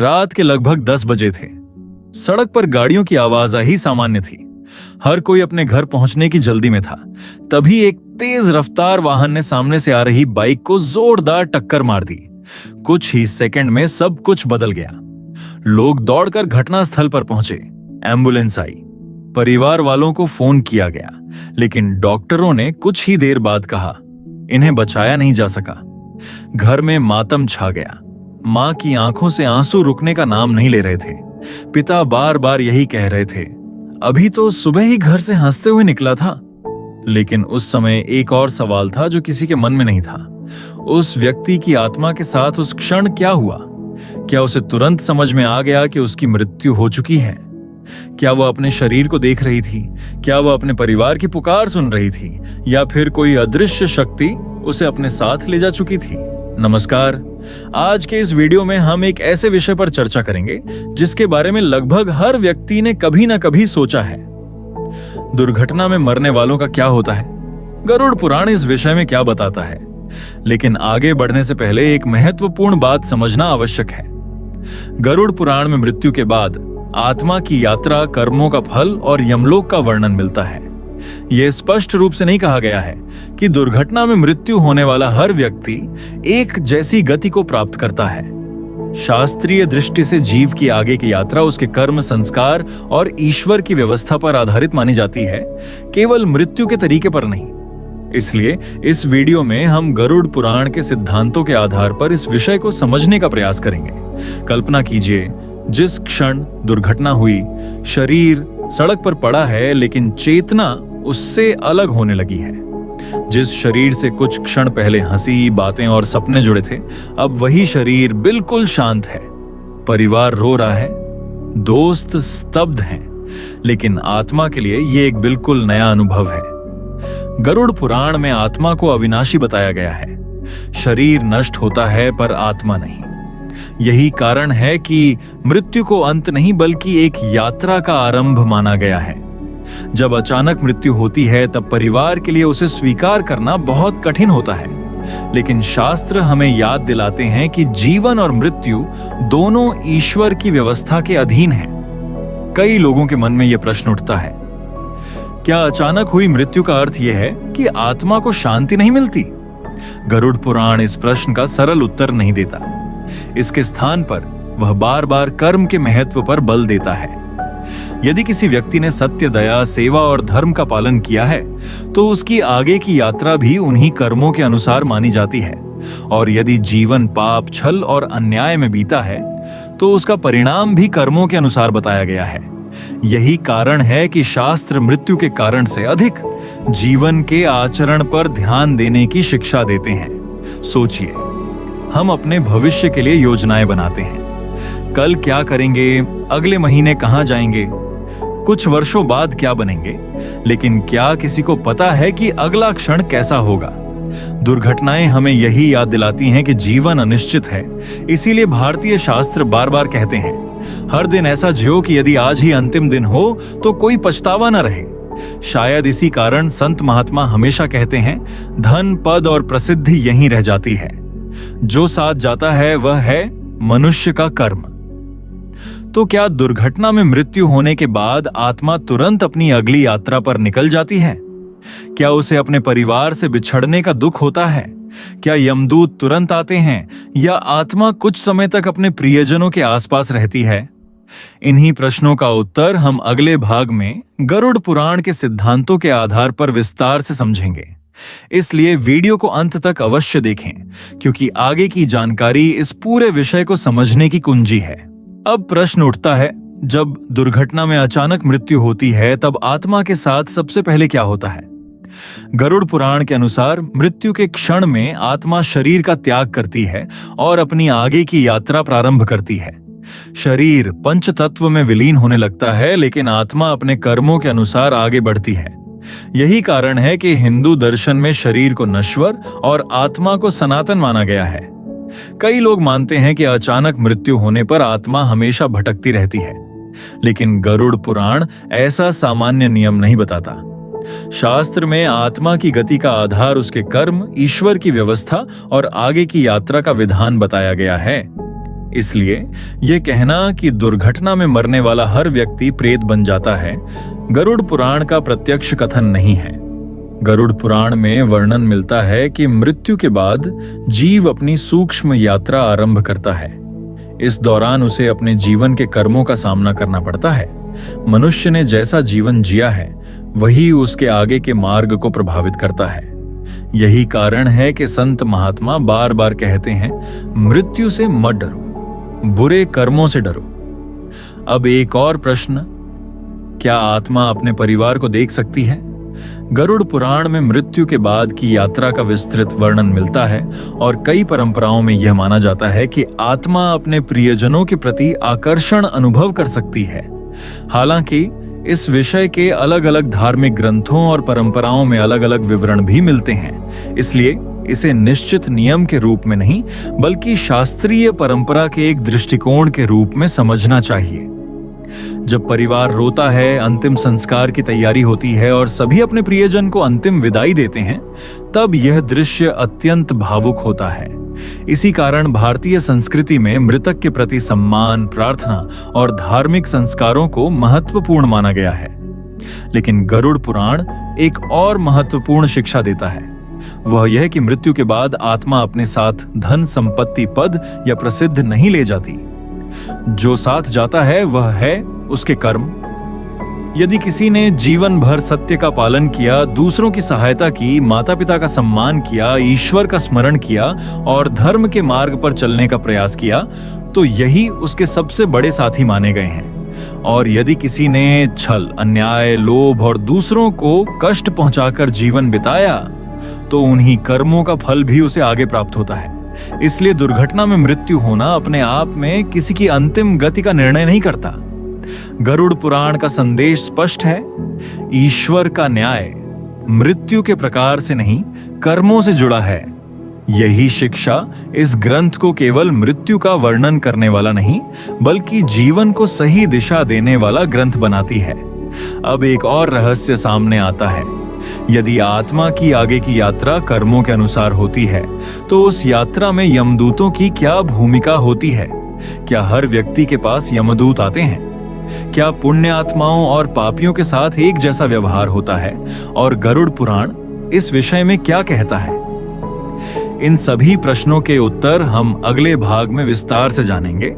रात के लगभग 10 बजे थे। सड़क पर गाड़ियों की आवाजाही सामान्य थी। हर कोई अपने घर पहुंचने की जल्दी में था। तभी एक तेज रफ्तार वाहन ने सामने से आ रही बाइक को जोरदार टक्कर मार दी। कुछ ही सेकंड में सब कुछ बदल गया। लोग दौड़कर घटनास्थल पर पहुंचे। एम्बुलेंस आई, परिवार वालों को फोन किया गया, लेकिन डॉक्टरों ने कुछ ही देर बाद कहा इन्हें बचाया नहीं जा सका। घर में मातम छा गया। मां की आंखों से आंसू रुकने का नाम नहीं ले रहे थे। पिता बार बार यही कह रहे थे, अभी तो सुबह ही घर से हंसते हुए निकला था। लेकिन उस समय एक और सवाल था जो किसी के मन में नहीं था। उस व्यक्ति की आत्मा के साथ उस क्षण क्या हुआ? क्या उसे तुरंत समझ में आ गया कि उसकी मृत्यु हो चुकी है? क्या वह अपने शरीर को देख रही थी? क्या वह अपने परिवार की पुकार सुन रही थी? या फिर कोई अदृश्य शक्ति उसे अपने साथ ले जा चुकी थी? नमस्कार, आज के इस वीडियो में हम एक ऐसे विषय पर चर्चा करेंगे जिसके बारे में लगभग हर व्यक्ति ने कभी ना कभी सोचा है। दुर्घटना में मरने वालों का क्या होता है? गरुड़ पुराण इस विषय में क्या बताता है? लेकिन आगे बढ़ने से पहले एक महत्वपूर्ण बात समझना आवश्यक है। गरुड़ पुराण में मृत्यु के बाद आत्मा की यात्रा, कर्मों का फल और यमलोक का वर्णन मिलता है। यह स्पष्ट रूप से नहीं कहा गया है कि दुर्घटना में मृत्यु होने वाला हर व्यक्ति एक जैसी गति को प्राप्त करता है। शास्त्रीय दृष्टि से जीव की आगे की यात्रा उसके कर्म, संस्कार और ईश्वर की व्यवस्था पर आधारित मानी जाती है, केवल मृत्यु के तरीके पर नहीं। इसलिए इस वीडियो में हम गरुड़ पुराण के सिद्धांतों के आधार पर इस विषय को समझने का प्रयास करेंगे। कल्पना कीजिए, जिस क्षण दुर्घटना हुई, शरीर सड़क पर पड़ा है, लेकिन चेतना उससे अलग होने लगी है। जिस शरीर से कुछ क्षण पहले हंसी, बातें और सपने जुड़े थे, अब वही शरीर बिल्कुल शांत है। परिवार रो रहा है, दोस्त स्तब्ध हैं, लेकिन आत्मा के लिए यह एक बिल्कुल नया अनुभव है। गरुड़ पुराण में आत्मा को अविनाशी बताया गया है। शरीर नष्ट होता है पर आत्मा नहीं। यही कारण है कि मृत्यु को अंत नहीं बल्कि एक यात्रा का आरंभ माना गया है। जब अचानक मृत्यु होती है तब परिवार के लिए उसे स्वीकार करना बहुत कठिन होता है। लेकिन शास्त्र हमें याद दिलाते हैं कि जीवन और मृत्यु दोनों ईश्वर की व्यवस्था के अधीन हैं। कई लोगों के मन में यह प्रश्न उठता है, क्या अचानक हुई मृत्यु का अर्थ यह है कि आत्मा को शांति नहीं मिलती? गरुड़ पुराण इस प्रश्न का सरल उत्तर नहीं देता। इसके स्थान पर वह बार बार कर्म के महत्व पर बल देता है। यदि किसी व्यक्ति ने सत्य, दया, सेवा और धर्म का पालन किया है तो उसकी आगे की यात्रा भी उन्हीं कर्मों के अनुसार मानी जाती है। और यदि जीवन पाप, छल और अन्याय में बीता है तो उसका परिणाम भी कर्मों के अनुसार बताया गया है। यही कारण है कि शास्त्र मृत्यु के कारण से अधिक जीवन के आचरण पर ध्यान देने की शिक्षा देते हैं। सोचिए, हम अपने भविष्य के लिए योजनाएं बनाते हैं। कल क्या करेंगे, अगले महीने कहां जाएंगे, कुछ वर्षों बाद क्या बनेंगे, लेकिन क्या किसी को पता है कि अगला क्षण कैसा होगा? दुर्घटनाएं हमें यही याद दिलाती हैं कि जीवन अनिश्चित है। इसीलिए भारतीय शास्त्र बार बार कहते हैं, हर दिन ऐसा जियो कि यदि आज ही अंतिम दिन हो तो कोई पछतावा न रहे। शायद इसी कारण संत महात्मा हमेशा कहते हैं, धन, पद और प्रसिद्धि यहीं रह जाती है, जो साथ जाता है वह है मनुष्य का कर्म। तो क्या दुर्घटना में मृत्यु होने के बाद आत्मा तुरंत अपनी अगली यात्रा पर निकल जाती है? क्या उसे अपने परिवार से बिछड़ने का दुख होता है? क्या यमदूत तुरंत आते हैं या आत्मा कुछ समय तक अपने प्रियजनों के आसपास रहती है? इन्हीं प्रश्नों का उत्तर हम अगले भाग में गरुड़ पुराण के सिद्धांतों के आधार पर विस्तार से समझेंगे। इसलिए वीडियो को अंत तक अवश्य देखें, क्योंकि आगे की जानकारी इस पूरे विषय को समझने की कुंजी है। अब प्रश्न उठता है, जब दुर्घटना में अचानक मृत्यु होती है तब आत्मा के साथ सबसे पहले क्या होता है? गरुड़ पुराण के अनुसार मृत्यु के क्षण में आत्मा शरीर का त्याग करती है और अपनी आगे की यात्रा प्रारंभ करती है। शरीर पंच तत्व में विलीन होने लगता है, लेकिन आत्मा अपने कर्मों के अनुसार आगे बढ़ती है। यही कारण है कि हिंदू दर्शन में शरीर को नश्वर और आत्मा को सनातन माना गया है। कई लोग मानते हैं कि अचानक मृत्यु होने पर आत्मा हमेशा भटकती रहती है, लेकिन गरुड़ पुराण ऐसा सामान्य नियम नहीं बताता। शास्त्र में आत्मा की गति का आधार उसके कर्म, ईश्वर की व्यवस्था और आगे की यात्रा का विधान बताया गया है। इसलिए यह कहना कि दुर्घटना में मरने वाला हर व्यक्ति प्रेत बन जाता है, गरुड़ पुराण का प्रत्यक्ष कथन नहीं है। गरुड़ पुराण में वर्णन मिलता है कि मृत्यु के बाद जीव अपनी सूक्ष्म यात्रा आरंभ करता है। इस दौरान उसे अपने जीवन के कर्मों का सामना करना पड़ता है। मनुष्य ने जैसा जीवन जिया है वही उसके आगे के मार्ग को प्रभावित करता है। यही कारण है कि संत महात्मा बार बार कहते हैं, मृत्यु से मत डरो, बुरे कर्मों से डरो। अब एक और प्रश्न, क्या आत्मा अपने परिवार को देख सकती है? गरुड़ पुराण में मृत्यु के बाद की यात्रा का विस्तृत वर्णन मिलता है और कई परंपराओं में यह माना जाता है कि आत्मा अपने प्रियजनों के प्रति आकर्षण अनुभव कर सकती है। हालांकि इस विषय के अलग अलग धार्मिक ग्रंथों और परंपराओं में अलग अलग विवरण भी मिलते हैं, इसलिए इसे निश्चित नियम के रूप में नहीं बल्कि शास्त्रीय परंपरा के एक दृष्टिकोण के रूप में समझना चाहिए। जब परिवार रोता है, अंतिम संस्कार की तैयारी होती है और सभी अपने प्रियजन को अंतिम विदाई देते हैं, तब यह दृश्य अत्यंत भावुक होता है। इसी कारण भारतीय संस्कृति में मृतक के प्रति सम्मान, प्रार्थना और धार्मिक संस्कारों को महत्वपूर्ण माना गया है। लेकिन गरुड़ पुराण एक और महत्वपूर्ण शिक्षा देता है। वह यह कि मृत्यु के बाद आत्मा अपने साथ धन, संपत्ति, पद या प्रसिद्ध नहीं ले जाती। जो साथ जाता है वह है उसके कर्म। यदि किसी ने जीवन भर सत्य का पालन किया, दूसरों की सहायता की, माता पिता का सम्मान किया, ईश्वर का स्मरण किया और धर्म के मार्ग पर चलने का प्रयास किया, तो यही उसके सबसे बड़े साथी माने गए हैं। और यदि किसी ने छल, अन्याय, लोभ और दूसरों को कष्ट पहुंचाकर जीवन बिताया, तो उन्हीं कर्मों का फल भी उसे आगे प्राप्त होता है। इसलिए दुर्घटना में मृत्यु होना अपने आप में किसी की अंतिम गति का निर्णय नहीं करता। गरुड़ पुराण का संदेश स्पष्ट है, ईश्वर का न्याय मृत्यु के प्रकार से नहीं, कर्मों से जुड़ा है। यही शिक्षा इस ग्रंथ को केवल मृत्यु का वर्णन करने वाला नहीं बल्कि जीवन को सही दिशा देने वाला ग्रंथ बनाती है। अब एक और रहस्य सामने आता है। यदि आत्मा की आगे की यात्रा कर्मों के अनुसार होती है, तो उस यात्रा में यमदूतों की क्या भूमिका होती है? क्या हर व्यक्ति के पास यमदूत आते हैं? क्या पुण्य आत्माओं और पापियों के साथ एक जैसा व्यवहार होता है? और गरुड़ पुराण इस विषय में क्या कहता है? इन सभी प्रश्नों के उत्तर हम अगले भाग में विस्तार से जानेंगे,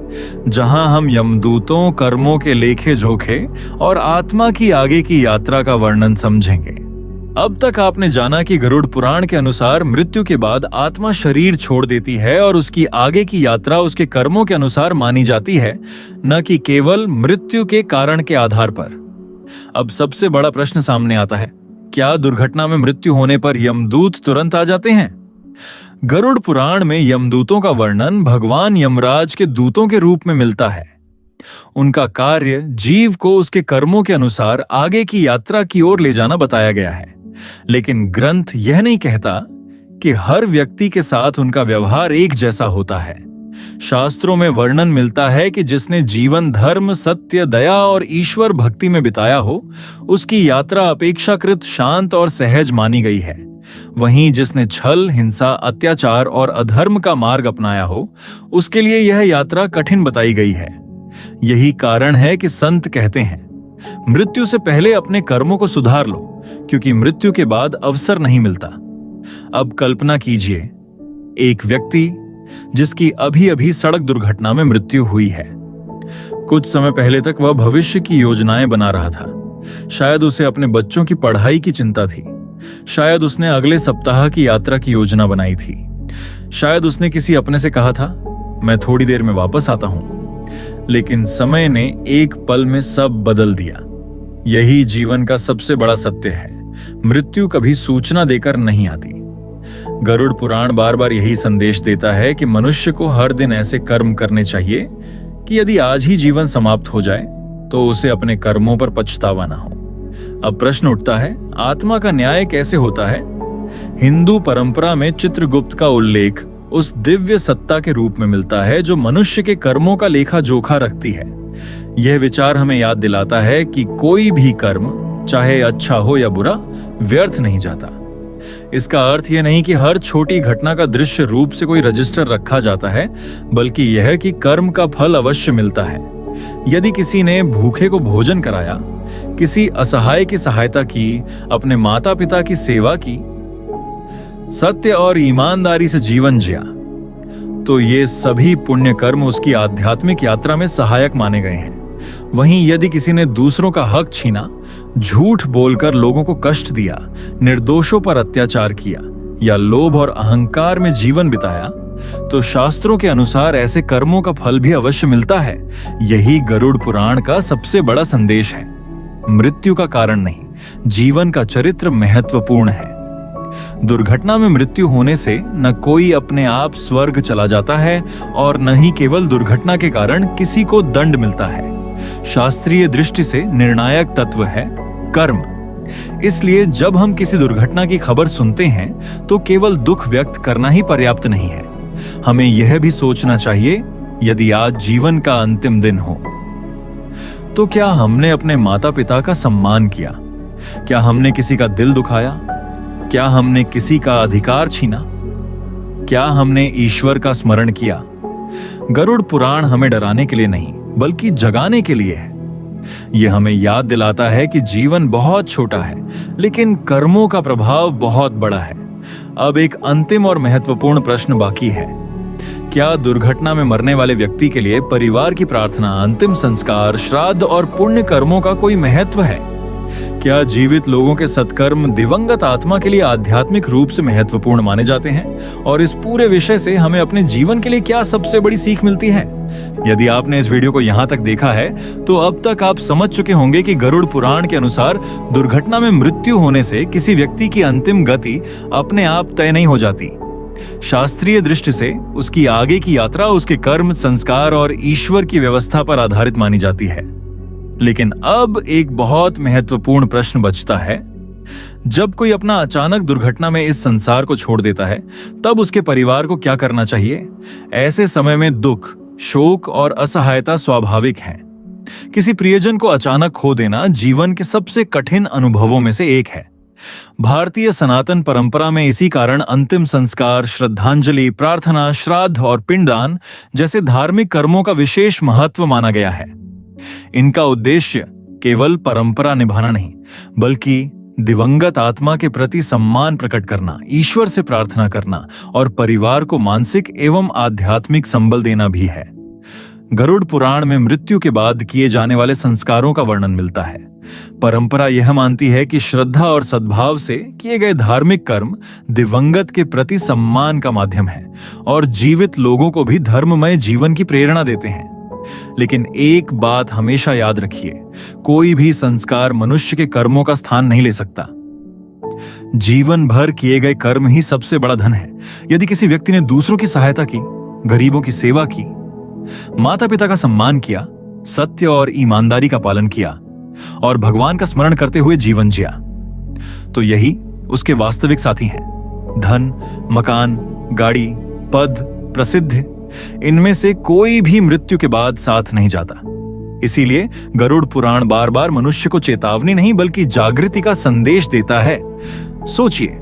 जहां हम यमदूतों, कर्मों के लेखे जोखे और आत्मा की आगे की यात्रा का वर्णन समझेंगे। अब तक आपने जाना कि गरुड़ पुराण के अनुसार मृत्यु के बाद आत्मा शरीर छोड़ देती है और उसकी आगे की यात्रा उसके कर्मों के अनुसार मानी जाती है, न कि केवल मृत्यु के कारण के आधार पर। अब सबसे बड़ा प्रश्न सामने आता है, क्या दुर्घटना में मृत्यु होने पर यमदूत तुरंत आ जाते हैं? गरुड़ पुराण में यमदूतों का वर्णन भगवान यमराज के दूतों के रूप में मिलता है। उनका कार्य जीव को उसके कर्मों के अनुसार आगे की यात्रा की ओर ले जाना बताया गया है। लेकिन ग्रंथ यह नहीं कहता कि हर व्यक्ति के साथ उनका व्यवहार एक जैसा होता है। शास्त्रों में वर्णन मिलता है कि जिसने जीवन धर्म, सत्य, दया और ईश्वर भक्ति में बिताया हो, उसकी यात्रा अपेक्षाकृत शांत और सहज मानी गई है। वहीं जिसने छल, हिंसा, अत्याचार और अधर्म का मार्ग अपनाया हो, उसके लिए यह यात्रा कठिन बताई गई है। यही कारण है कि संत कहते हैं, मृत्यु से पहले अपने कर्मों को सुधार लो, क्योंकि मृत्यु के बाद अवसर नहीं मिलता। अब कल्पना कीजिए, एक व्यक्ति जिसकी अभी अभी सड़क दुर्घटना में मृत्यु हुई है। कुछ समय पहले तक वह भविष्य की योजनाएं बना रहा था। शायद उसे अपने बच्चों की पढ़ाई की चिंता थी। शायद उसने अगले सप्ताह की यात्रा की योजना बनाई थी। शायद उसने किसी अपने से कहा था, मैं थोड़ी देर में वापस आता हूं। लेकिन समय ने एक पल में सब बदल दिया। यही जीवन का सबसे बड़ा सत्य है, मृत्यु कभी सूचना देकर नहीं आती। गरुड़ पुराण बार बार यही संदेश देता है कि मनुष्य को हर दिन ऐसे कर्म करने चाहिए कि यदि आज ही जीवन समाप्त हो जाए तो उसे अपने कर्मों पर पछतावा ना हो। अब प्रश्न उठता है, आत्मा का न्याय कैसे होता है? हिंदू परंपरा में चित्रगुप्त का उल्लेख उस दिव्य सत्ता के रूप में मिलता है जो मनुष्य के कर्मों का लेखा जोखा रखती है। यह विचार हमें याद दिलाता है कि कोई भी कर्म, चाहे अच्छा हो या बुरा, व्यर्थ नहीं जाता। इसका अर्थ यह नहीं कि हर छोटी घटना का दृश्य रूप से कोई रजिस्टर रखा जाता है, बल्कि यह कि कर्म का फल अवश्य मिलता है। यदि किसी ने भूखे को भोजन कराया, किसी असहाय की सहायता की, अपने माता पिता की सेवा की, सत्य और ईमानदारी से जीवन जिया, तो ये सभी पुण्य कर्म उसकी आध्यात्मिक यात्रा में सहायक माने गए हैं। वहीं यदि किसी ने दूसरों का हक छीना, झूठ बोलकर लोगों को कष्ट दिया, निर्दोषों पर अत्याचार किया या लोभ और अहंकार में जीवन बिताया, तो शास्त्रों के अनुसार ऐसे कर्मों का फल भी अवश्य मिलता है। यही गरुड़ पुराण का सबसे बड़ा संदेश है। मृत्यु का कारण नहीं, जीवन का चरित्र महत्वपूर्ण है। दुर्घटना में मृत्यु होने से न कोई अपने आप स्वर्ग चला जाता है और न ही केवल दुर्घटना के कारण किसी को दंड मिलता है। शास्त्रीय दृष्टि से निर्णायक तत्व है कर्म। इसलिए जब हम किसी दुर्घटना की खबर सुनते हैं तो केवल दुख व्यक्त करना ही पर्याप्त नहीं है। हमें यह भी सोचना चाहिए, यदि आज जीवन का अंतिम दिन हो तो क्या हमने अपने माता पिता का सम्मान किया? क्या हमने किसी का दिल दुखाया? क्या हमने किसी का अधिकार छीना? क्या हमने ईश्वर का स्मरण किया? गरुड़ पुराण हमें डराने के लिए नहीं, बल्कि जगाने के लिए है। यह हमें याद दिलाता है कि जीवन बहुत छोटा है, लेकिन कर्मों का प्रभाव बहुत बड़ा है। अब एक अंतिम और महत्वपूर्ण प्रश्न बाकी है। क्या दुर्घटना में मरने वाले व्यक्ति के लिए परिवार की प्रार्थना, अंतिम संस्कार, श्राद्ध और पुण्य कर्मों का कोई महत्व है? क्या जीवित लोगों के सत्कर्म दिवंगत आत्मा के लिए आध्यात्मिक रूप से महत्वपूर्ण माने जाते हैं? और इस पूरे विषय से हमें अपने जीवन के लिए क्या सबसे बड़ी सीख मिलती है? यदि आपने इस वीडियो को यहाँ तक देखा है तो अब तक आप समझ चुके होंगे कि गरुड़ पुराण के अनुसार दुर्घटना में मृत्यु होने से किसी व्यक्ति की अंतिम गति अपने आप तय नहीं हो जाती। शास्त्रीय दृष्टि से उसकी आगे की यात्रा उसके कर्म, संस्कार और ईश्वर की व्यवस्था पर आधारित मानी जाती है। लेकिन अब एक बहुत महत्वपूर्ण प्रश्न बचता है। जब कोई अपना अचानक दुर्घटना में इस संसार को छोड़ देता है, तब उसके परिवार को क्या करना चाहिए? ऐसे समय में दुख, शोक और असहायता स्वाभाविक है। किसी प्रियजन को अचानक खो देना जीवन के सबसे कठिन अनुभवों में से एक है। भारतीय सनातन परंपरा में इसी कारण अंतिम संस्कार, श्रद्धांजलि, प्रार्थना, श्राद्ध और पिंडदान जैसे धार्मिक कर्मों का विशेष महत्व माना गया है। इनका उद्देश्य केवल परंपरा निभाना नहीं, बल्कि दिवंगत आत्मा के प्रति सम्मान प्रकट करना, ईश्वर से प्रार्थना करना और परिवार को मानसिक एवं आध्यात्मिक संबल देना भी है। गरुड़ पुराण में मृत्यु के बाद किए जाने वाले संस्कारों का वर्णन मिलता है। परंपरा यह मानती है कि श्रद्धा और सद्भाव से किए गए धार्मिक कर्म दिवंगत के प्रति सम्मान का माध्यम है और जीवित लोगों को भी धर्ममय जीवन की प्रेरणा देते हैं। लेकिन एक बात हमेशा याद रखिए, कोई भी संस्कार मनुष्य के कर्मों का स्थान नहीं ले सकता। जीवन भर किए गए कर्म ही सबसे बड़ा धन है। यदि किसी व्यक्ति ने दूसरों की सहायता की, गरीबों की सेवा की, माता पिता का सम्मान किया, सत्य और ईमानदारी का पालन किया और भगवान का स्मरण करते हुए जीवन जिया, तो यही उसके वास्तविक साथी हैं। धन, मकान, गाड़ी, पद, प्रसिद्ध, इनमें से कोई भी मृत्यु के बाद साथ नहीं जाता। इसीलिए गरुड़ पुराण बार बार मनुष्य को चेतावनी नहीं बल्कि जागृति का संदेश देता है। सोचिए,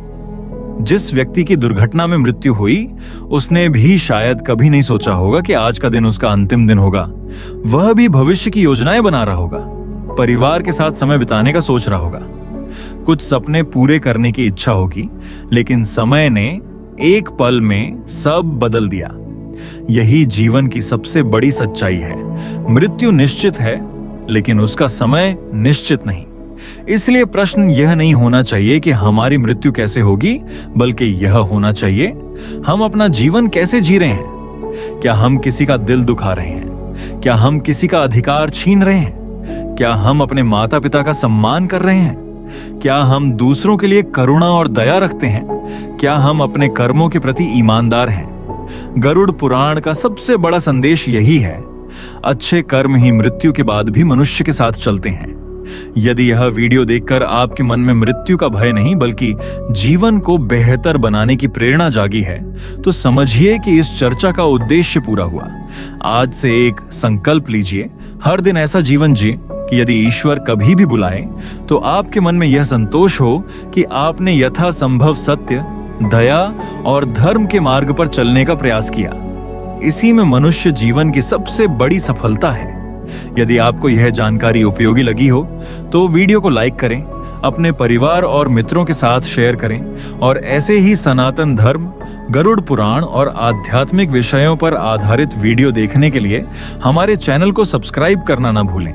जिस व्यक्ति की दुर्घटना में मृत्यु हुई, उसने भी शायद कभी नहीं सोचा होगा कि आज का दिन उसका अंतिम दिन होगा। वह भी भविष्य की योजनाएं बना रहा होगा, परिवार के साथ समय बिताने का सोच रहा होगा, कुछ सपने पूरे करने की इच्छा होगी, लेकिन समय ने एक पल में सब बदल दिया। यही जीवन की सबसे बड़ी सच्चाई है। मृत्यु निश्चित है, लेकिन उसका समय निश्चित नहीं। इसलिए प्रश्न यह नहीं होना चाहिए कि हमारी मृत्यु कैसे होगी, बल्कि यह होना चाहिए, हम अपना जीवन कैसे जी रहे हैं? क्या हम किसी का दिल दुखा रहे हैं? क्या हम किसी का अधिकार छीन रहे हैं? क्या हम अपने माता पिता का सम्मान कर रहे हैं? क्या हम दूसरों के लिए करुणा और दया रखते हैं? क्या हम अपने कर्मों के प्रति ईमानदार हैं? गरुड़ पुराण का सबसे बड़ा संदेश यही है, अच्छे कर्म ही मृत्यु के बाद भी मनुष्य के साथ चलते हैं। यदि यह वीडियो देखकर आपके मन में मृत्यु का भय नहीं बल्कि जीवन को बेहतर बनाने की प्रेरणा जागी है, तो समझिए कि इस चर्चा का उद्देश्य पूरा हुआ। आज से एक संकल्प लीजिए, हर दिन ऐसा जीवन जिए कि यदि ईश्वर कभी भी बुलाए तो आपके मन में यह संतोष हो कि आपने यथासंभव सत्य, दया और धर्म के मार्ग पर चलने का प्रयास किया। इसी में मनुष्य जीवन की सबसे बड़ी सफलता है। यदि आपको यह जानकारी उपयोगी लगी हो तो वीडियो को लाइक करें, अपने परिवार और मित्रों के साथ शेयर करें और ऐसे ही सनातन धर्म, गरुड़ पुराण और आध्यात्मिक विषयों पर आधारित वीडियो देखने के लिए हमारे चैनल को सब्सक्राइब करना ना भूलें।